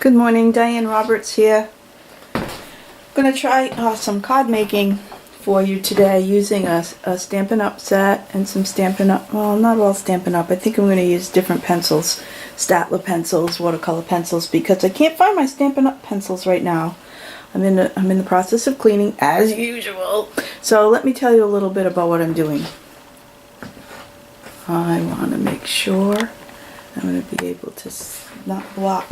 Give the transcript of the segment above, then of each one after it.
Good morning, Diane Roberts here. I'm going to try some card making for you today using a Stampin' Up! Set and some Stampin' Up! Well, not all Stampin' Up! I think I'm going to use different pencils, Staedtler pencils, watercolor pencils, because I can't find my Stampin' Up! Pencils right now. I'm in the process of cleaning as usual. So let me tell you a little bit about what I'm doing. I want to make sure I'm going to be able to not block.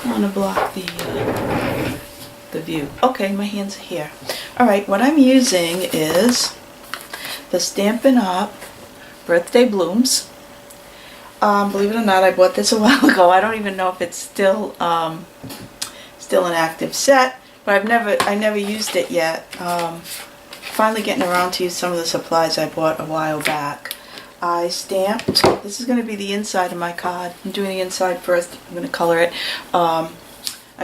I want to block the view. Okay, my hands are here. Alright, what I'm using is the Stampin' Up! Birthday Blooms. Believe it or not, I bought this a while ago. I don't even know if it's still an active set, but I never used it yet. Finally getting around to use some of the supplies I bought a while back. I stamped, this is going to be the inside of my card. I'm doing the inside first. I'm going to color it. I'm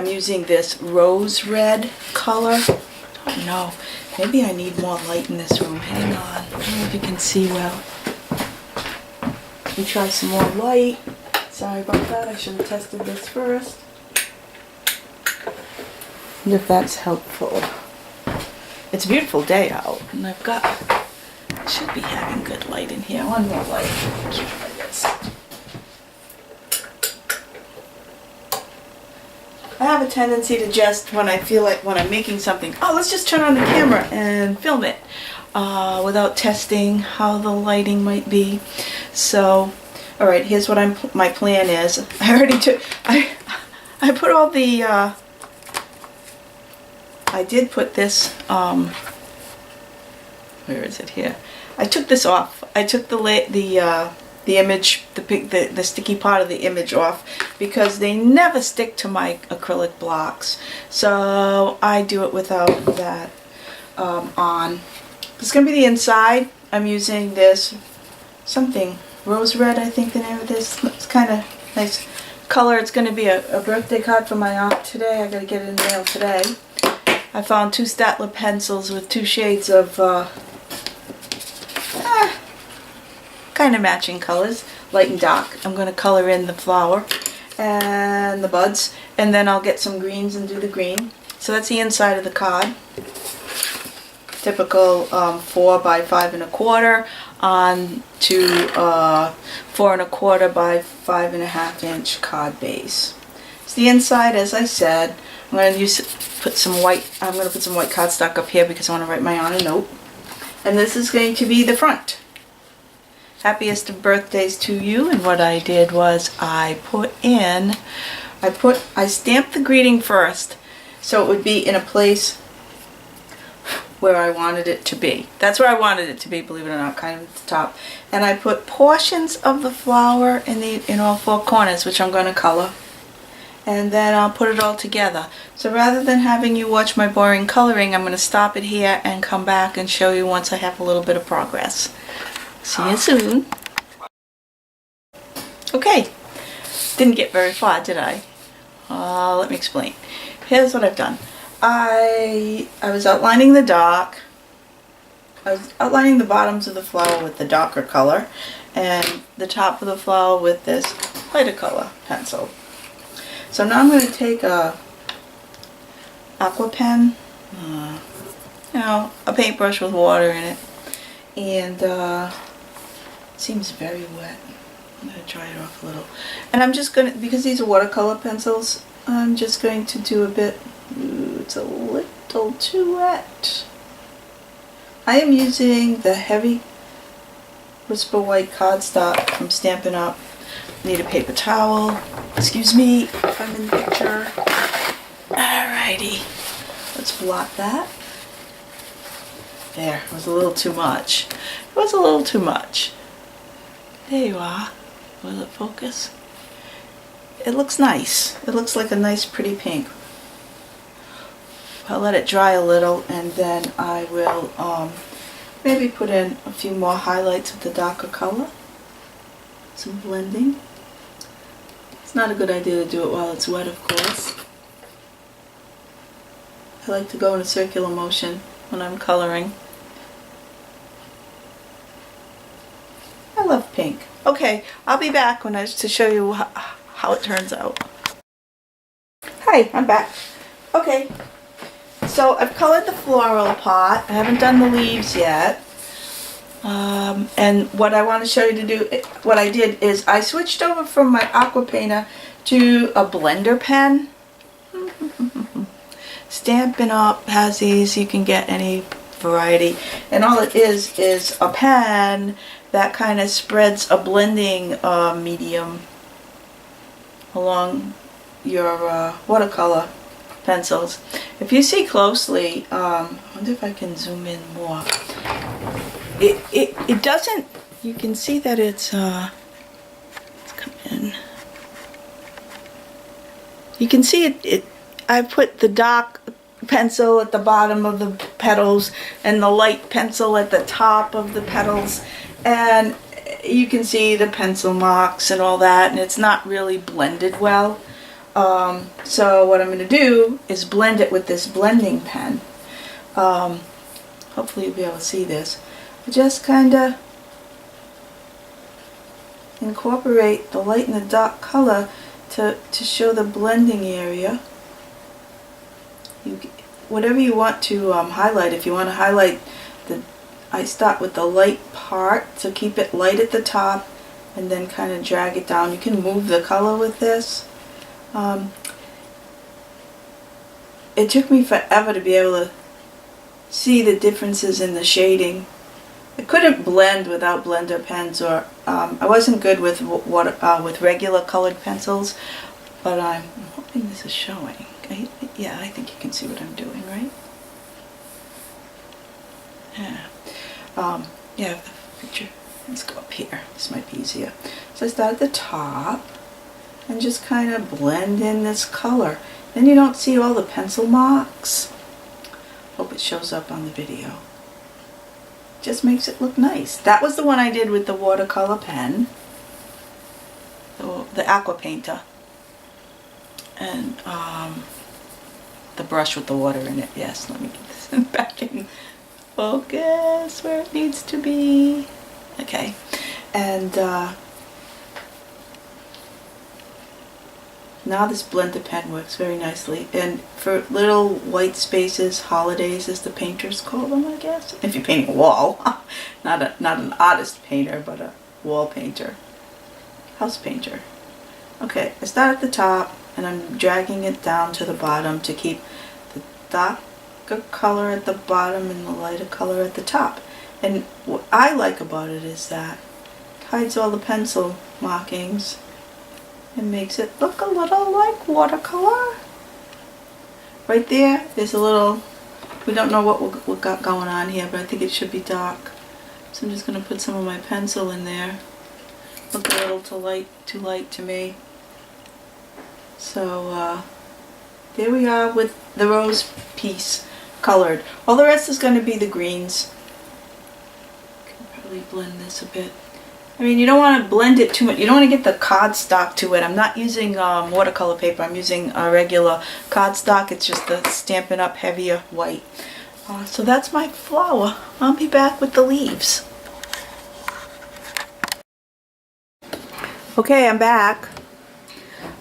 using this rose red color. I don't know. Maybe I need more light in this room. Hang on. I don't know if you can see well. Let me try some more light. Sorry about that. I should have tested this first. And if that's helpful. It's a beautiful day out, and I should be having good light in here. One more light. Keep it like this. I have a tendency to just, when I feel like when I'm making something, oh, let's just turn on the camera and film it without testing how the lighting might be. So, all right, here's what my plan is. I already took, I put all the, I did put this, where is it here? I took this off. I took the image, the sticky part of the image off because they never stick to my acrylic blocks. So I do it without that on. This is going to be the inside. I'm using this something rose red, I think the name of this. It's kind of nice color. It's going to be a birthday card for my aunt today. I got to get it in the mail today. I found two Staedtler pencils with two shades of kind of matching colors, light and dark. I'm going to color in the flower and the buds, and then I'll get some greens and do the green. So that's the inside of the card. Typical 4 by 5 1/4 on to 4 1/4 by 5 1/2 inch card base. It's the inside, as I said. I'm going to put some white cardstock up here because I want to write my aunt a note. And this is going to be the front. Happiest of birthdays to you. And what I did was I stamped the greeting first so it would be in a place where I wanted it to be. That's where I wanted it to be, believe it or not, kind of at the top. And I put portions of the flower in all 4 corners, which I'm going to color. And then I'll put it all together. So rather than having you watch my boring coloring, I'm going to stop it here and come back and show you once I have a little bit of progress. See you soon. Okay, didn't get very far, did I? Let me explain. Here's what I've done. I was outlining the dark. I was outlining the bottoms of the flower with the darker color and the top of the flower with this lighter color pencil. So now I'm going to take a aqua pen, a paintbrush with water in it, and it seems very wet. I'm going to dry it off a little. And I'm just going to, because these are watercolor pencils, I'm just going to do a bit, it's a little too wet. I am using the heavy Whisper White cardstock from Stampin' Up! Need a paper towel. Excuse me if I'm in the picture. Alrighty. Let's blot that. There. It was a little too much. It was a little too much. There you are. Will it focus? It looks nice. It looks like a nice pretty pink. I'll let it dry a little and then I will maybe put in a few more highlights with the darker color. Some blending. It's not a good idea to do it while it's wet, of course. I like to go in a circular motion when I'm coloring. I love pink. Okay, I'll be back to show you how it turns out. Hi, I'm back. Okay, so I've colored the floral pot. I haven't done the leaves yet. And what I want to show you to do, what I did is I switched over from my aqua painter to a blender pen. Stampin' Up! Has these, you can get any variety. And all it is a pen that kind of spreads a blending medium along your watercolor pencils. If you see closely, I wonder if I can zoom in more. It doesn't, you can see that it's, let's come in. You can see it, I put the dark pencil at the bottom of the petals and the light pencil at the top of the petals, and you can see the pencil marks and all that, and it's not really blended well. So what I'm going to do is blend it with this blending pen. Hopefully you'll be able to see this. Just kind of incorporate the light and the dark color to show the blending area. Whatever you want to highlight. If you want to highlight I start with the light part, so keep it light at the top and then kind of drag it down. You can move the color with this. It took me forever to be able to see the differences in the shading. I couldn't blend without blender pens, or I wasn't good with with regular colored pencils, but I'm hoping this is showing. Yeah, I think you can see what I'm doing, right? Yeah. Yeah, the picture. Let's go up here. This might be easier. So I start at the top and just kind of blend in this color. Then you don't see all the pencil marks. Hope it shows up on the video. Just makes it look nice. That was the one I did with the watercolor pen, the aqua painter, and the brush with the water in it. Yes, let me get this back in focus where it needs to be. Okay, and now this blender pen works very nicely, and for little white spaces, holidays as the painters call them, I guess. If you're painting a wall, not an artist painter, but a wall painter, house painter. Okay, I start at the top and I'm dragging it down to the bottom to keep the darker color at the bottom and the lighter color at the top. And what I like about it is that it hides all the pencil markings. It makes it look a little like watercolor. Right there, there's a little, we don't know what we got going on here, but I think it should be dark. So I'm just going to put some of my pencil in there. Look a little too light to me. So there we are with the rose piece colored. All the rest is going to be the greens. Can probably blend this a bit. I mean, you don't want to blend it too much. You don't want to get the cardstock to it. I'm not using watercolor paper. I'm using a regular cardstock. It's just the Stampin' Up! Heavier white. So that's my flower. I'll be back with the leaves. Okay, I'm back.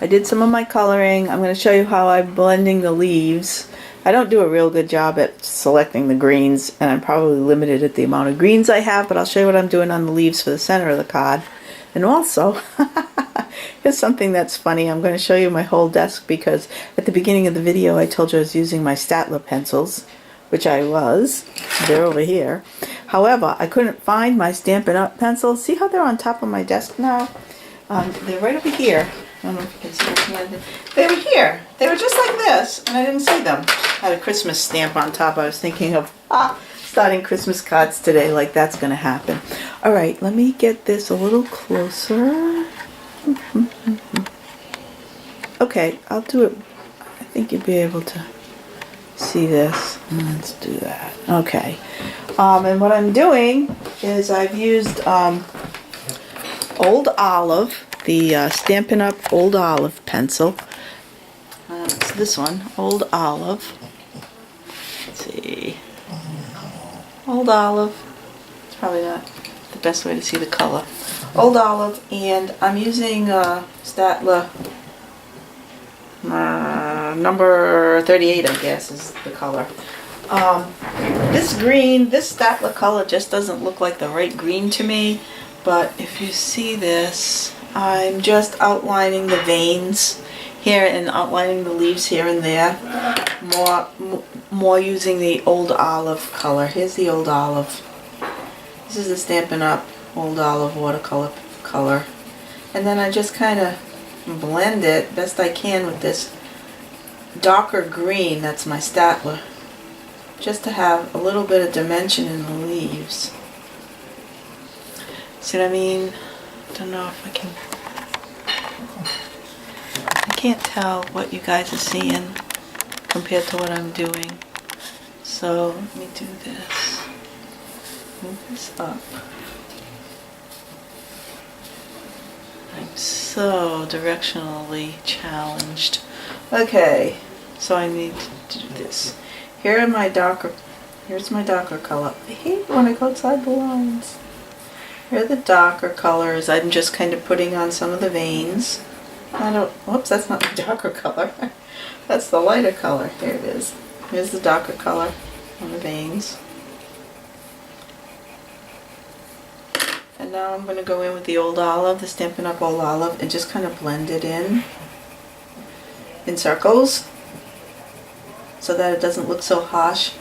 I did some of my coloring. I'm going to show you how I'm blending the leaves. I don't do a real good job at selecting the greens, and I'm probably limited at the amount of greens I have, but I'll show you what I'm doing on the leaves for the center of the card. And also, here's something that's funny. I'm going to show you my whole desk because at the beginning of the video I told you I was using my Staedtler pencils, which I was. They're over here. However, I couldn't find my Stampin' Up! Pencils. See how they're on top of my desk now? They're right over here. I don't know if you can see them. They were here. They were just like this, and I didn't see them. I had a Christmas stamp on top. I was thinking of starting Christmas cards today, like that's going to happen. All right, let me get this a little closer. Okay, I'll do it. I think you'll be able to see this. Let's do that. Okay. And what I'm doing is I've used Old Olive, the Stampin' Up! Old Olive pencil. It's this one, Old Olive. Let's see. Old Olive. It's probably not the best way to see the color. Old Olive, and I'm using Staedtler number 38, I guess, is the color. This green, this Staedtler color just doesn't look like the right green to me, but if you see this, I'm just outlining the veins here and outlining the leaves here and there, more using the Old Olive color. Here's the Old Olive. This is the Stampin' Up! Old Olive watercolor color. And then I just kind of blend it best I can with this darker green, that's my Staedtler, just to have a little bit of dimension in the leaves. See what I mean? I don't know if I can... I can't tell what you guys are seeing compared to what I'm doing. So let me do this. Move this up. I'm so directionally challenged. Okay, so I need to do this. Here's my darker color. I hate when I go outside the lines. Here are the darker colors. I'm just kind of putting on some of the veins. Whoops, that's not the darker color. That's the lighter color. Here it is. Here's the darker color on the veins. And now I'm going to go in with the Old Olive, the Stampin' Up! Old Olive, and just kind of blend it in circles so that it doesn't look so harsh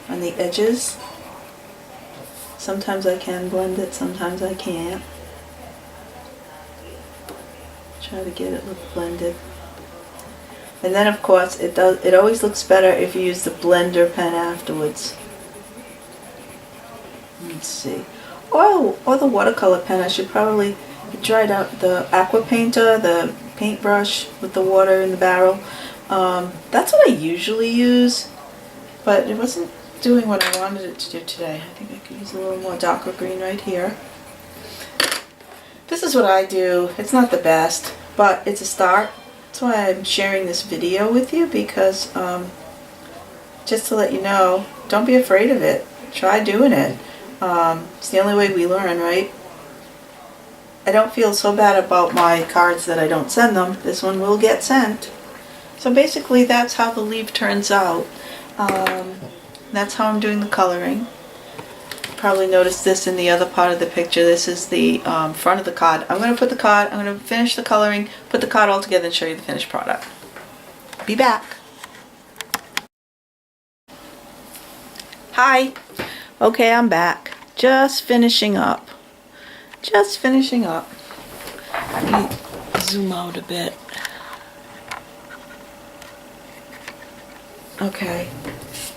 on the edges. Sometimes I can blend it, sometimes I can't. Try to get it look blended. And then of course it always looks better if you use the blender pen afterwards. Let's see. Or the watercolor pen. I should probably dried out the aqua painter, the paintbrush with the water in the barrel. That's what I usually use, but it wasn't doing what I wanted it to do today. I think I could use a little more darker green right here. This is what I do. It's not the best, but it's a start. That's why I'm sharing this video with you, because just to let you know, don't be afraid of it. Try doing it. It's the only way we learn, right? I don't feel so bad about my cards that I don't send them. This one will get sent. So basically that's how the leaf turns out. That's how I'm doing the coloring. Probably noticed this in the other part of the picture. This is the front of the card. I'm going to finish the coloring, put the card all together and show you the finished product. Be back. Hi. Okay, I'm back. Just finishing up. Let me zoom out a bit. Okay,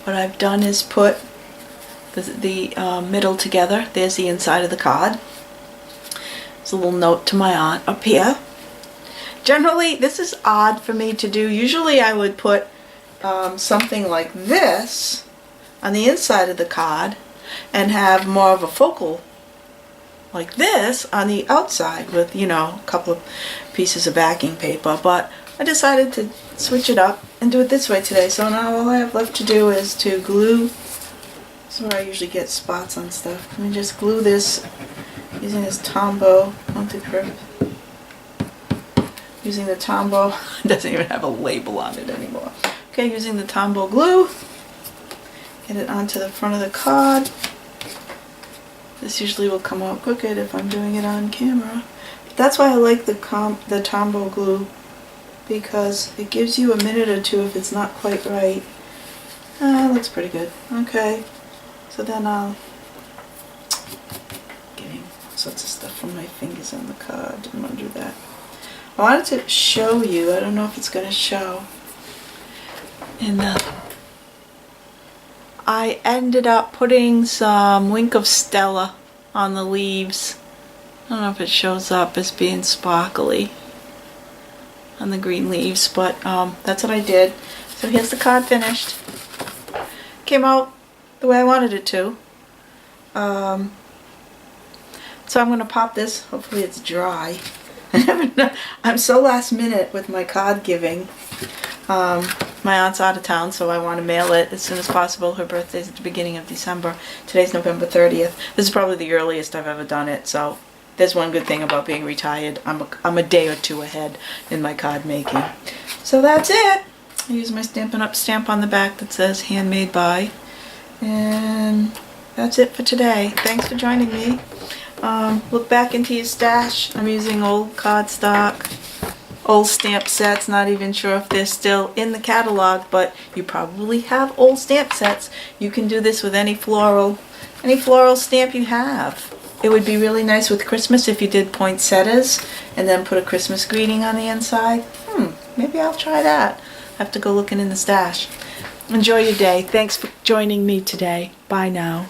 what I've done is put the middle together. There's the inside of the card. There's a little note to my aunt up here. Generally, this is odd for me to do. Usually I would put something like this on the inside of the card and have more of a focal like this on the outside with, you know, a couple of pieces of backing paper. But I decided to switch it up and do it this way today. So now all I have left to do is to glue. This is where I usually get spots on stuff. Let me just glue this using this Tombow Ponte-Grip. Using the Tombow, it doesn't even have a label on it anymore. Okay, using the Tombow glue. Get it onto the front of the card. This usually will come out crooked if I'm doing it on camera. But that's why I like the Tombow glue, because it gives you a minute or two if it's not quite right. Looks pretty good. Okay, so then I'll getting all sorts of stuff from my fingers on the card. Didn't want to do that. I wanted to show you. I don't know if it's going to show. I ended up putting some Wink of Stella on the leaves. I don't know if it shows up as being sparkly on the green leaves, but that's what I did. So here's the card finished. Came out the way I wanted it to. So I'm going to pop this. Hopefully it's dry. I'm so last minute with my card giving. My aunt's out of town, so I want to mail it as soon as possible. Her birthday's at the beginning of December. Today's November 30th. This is probably the earliest I've ever done it, so there's one good thing about being retired. I'm a day or two ahead in my card making. So that's it. I use my Stampin' Up! Stamp on the back that says handmade by. And that's it for today. Thanks for joining me. Look back into your stash. I'm using old cardstock, old stamp sets. Not even sure if they're still in the catalog, but you probably have old stamp sets. You can do this with any floral stamp you have. It would be really nice with Christmas if you did poinsettias and then put a Christmas greeting on the inside. Maybe I'll try that. I have to go looking in the stash. Enjoy your day. Thanks for joining me today. Bye now.